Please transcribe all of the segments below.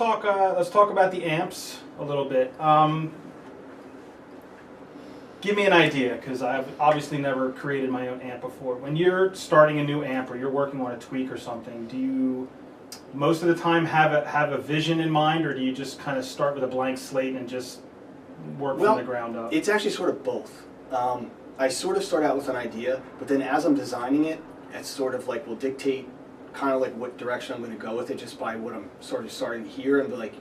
talk. Let's talk about the amps a little bit. Give me an idea, because I've obviously never created my own amp before. When you're starting a new amp or you're working on a tweak or something, do you most of the time have a vision in mind, or do you just kind of start with a blank slate and just work from the ground up? It's actually sort of both. I sort of start out with an idea, but then as I'm designing it, it's sort of like will dictate kind of like what direction I'm going to go with it just by what I'm sort of starting to hear and be like,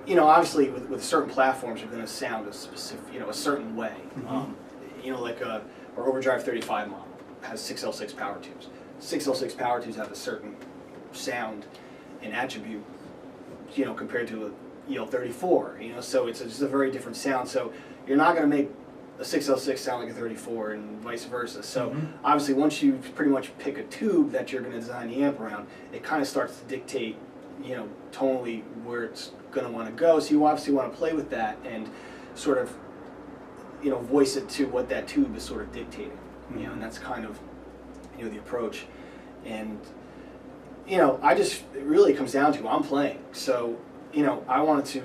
you know, obviously with certain platforms you're going to sound a specific, you know, a certain way. You know, like our Overdrive 35 model has 6L6 power tubes. 6L6 power tubes have a certain sound and attribute, you know, compared to a EL34, you know, so it's just a very different sound. So you're not going to make a 6L6 sound like a 34 and vice versa. So obviously once you pretty much pick a tube that you're going to design the amp around, it kind of starts to dictate, you know, tonally where it's going to want to go. So you obviously want to play with that and sort of, you know, voice it to what that tube is sort of dictating, you know, and that's kind of, you know, the approach. And, you know, it really comes down to I'm playing. So, you know, I wanted to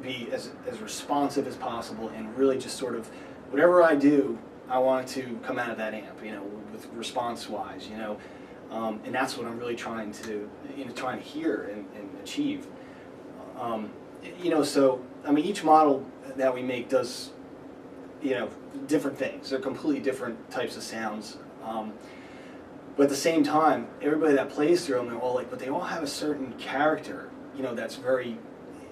be as responsive as possible and really just sort of, whatever I do, I want it to come out of that amp, you know, with response-wise, you know. And that's what I'm really trying to, you know, hear and achieve. You know, so, I mean, each model that we make does, you know, different things. They're completely different types of sounds. But at the same time, everybody that plays through them, they're all like, but they all have a certain character, you know, that's very,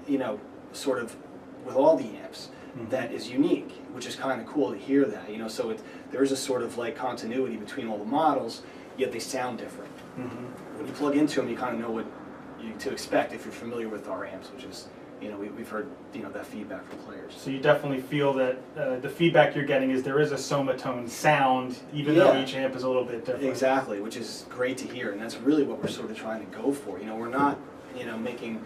you know, sort of with all the amps that is unique, which is kind of cool to hear that, you know. So there is a sort of like continuity between all the models, yet they sound different. When you plug into them, you kind of know what to expect if you're familiar with our amps, which is, you know, we've heard, you know, that feedback from players. So you definitely feel that the feedback you're getting is there is a Sommatone sound, even though each amp is a little bit different. Exactly, which is great to hear, and that's really what we're sort of trying to go for. You know, we're not, you know, making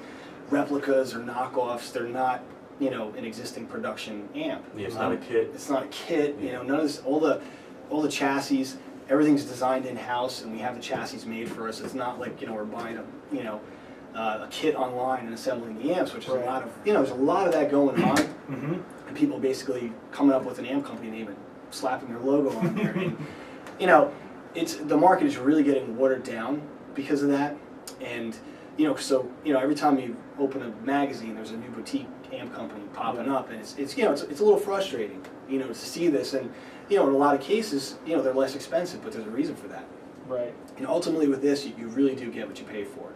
replicas or knockoffs. They're not, you know, an existing production amp. Yeah, it's not a kit. It's not a kit. You know, none of this. All the chassis, everything's designed in house, and we have the chassis made for us. It's not like, you know, we're buying a kit online and assembling the amps, which is a lot of, you know, there's a lot of that going on, and people basically coming up with an amp company name and slapping their logo on there. And, you know, the market is really getting watered down because of that, and you know, so, you know, every time you open a magazine, there's a new boutique amp company popping up, and it's you know, it's a little frustrating, you know, to see this, and you know, in a lot of cases, you know, they're less expensive, but there's a reason for that. Right. And ultimately, with this, you really do get what you pay for,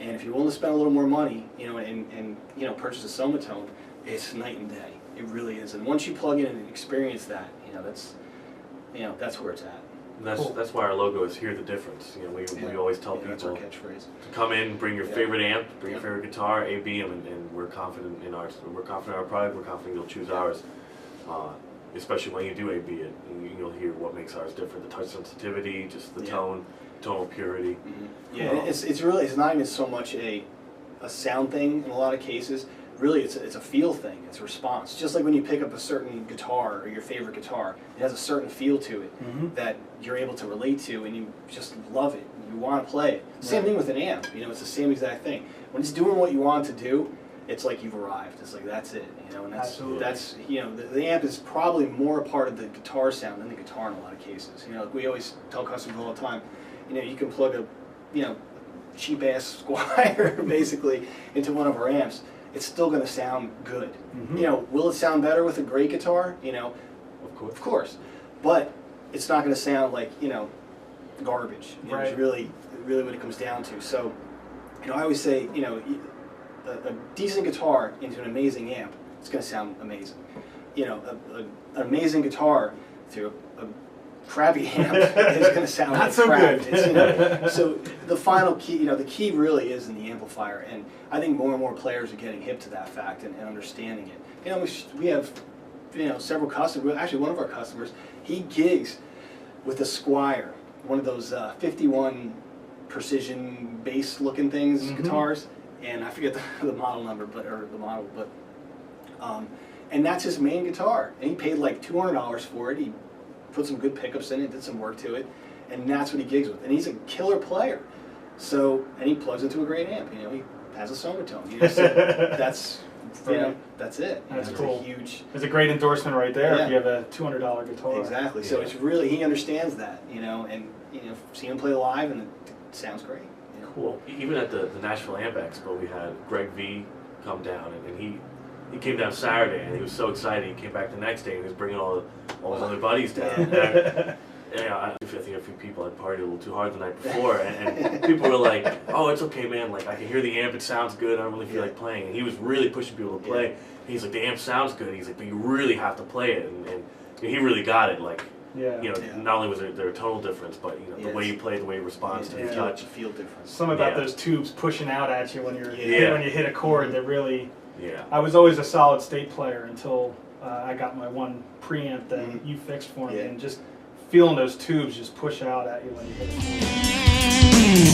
and if you're willing to spend a little more money, you know, and you know, purchase a Sommatone, it's night and day. It really is, and once you plug in and experience that, you know, that's where it's at. And that's why our logo is "Hear the Difference." You know, we always tell people that's our catchphrase. to come in, bring your favorite amp, bring your favorite guitar, A/B them, and we're confident in ours. We're confident in our product. We're confident you'll choose ours. Especially when you do A/B it, and you'll hear what makes ours different: the touch sensitivity, just the tone, tonal purity. Yeah, and it's not even so much a sound thing in a lot of cases. Really, it's a feel thing. It's a response. Just like when you pick up a certain guitar or your favorite guitar, it has a certain feel to it that you're able to relate to, and you just love it. You want to play it. Same thing with an amp. You know, it's the same exact thing. When it's doing what you want to do, it's like you've arrived. It's like that's it. You know, and that's you know, the amp is probably more a part of the guitar sound than the guitar in a lot of cases. You know, like we always tell customers all the time. You know, you can plug a, you know, cheap ass Squire basically into one of our amps. It's still going to sound good. You know, will it sound better with a great guitar? You know, of course. But it's not going to sound like, you know, garbage. You know, it's really what it comes down to. So, you know, I always say, you know, a decent guitar into an amazing amp, it's going to sound amazing. You know, an amazing guitar through a crappy amp is going to sound not like so crap. good. It's, you know, so the final key, you know, the key really is in the amplifier, and I think more and more players are getting hip to that fact and understanding it. You know, we have, you know, several customers. Actually, one of our customers, he gigs with a Squire, one of those 51 precision bass looking things, guitars, and I forget the model number, but and that's his main guitar, and he paid like $200 for it. He put some good pickups in it, did some work to it, and that's what he gigs with. And he's a killer player. So, and he plugs into a great amp. You know, has a Sommatone. You know, so that's you know, that's it. You That's know, cool. It's a huge. It's a great endorsement right there Yeah. if you have a $200 guitar. Exactly. So Yeah. it's really, he understands that, you know, and you know, see him play live, and it sounds great. You know? Cool. Even at the Nashville Amp Expo, we had Greg V come down, and he came down Saturday, and he was so excited. He came back the next day, and he was bringing all his other buddies down. I think a few people had partied a little too hard the night before, and people were like, "Oh, it's okay, man. Like I can hear the amp; it sounds good. I don't really feel like playing." And he was really pushing people to play. He's like, "The amp sounds good." He's like, "But you really have to play it," and he really got it. Like, Yeah. you know, not only was there a tonal difference, but you know, the way you play, the way it responds to the Yeah. touch. Feel different. Something about Yeah. those tubes pushing out at you when you're Yeah. when you hit a chord that really. Yeah. I was always a solid state player until I got my one preamp that you fixed for me, Yeah. and just feeling those tubes just push out at you when you hit a chord.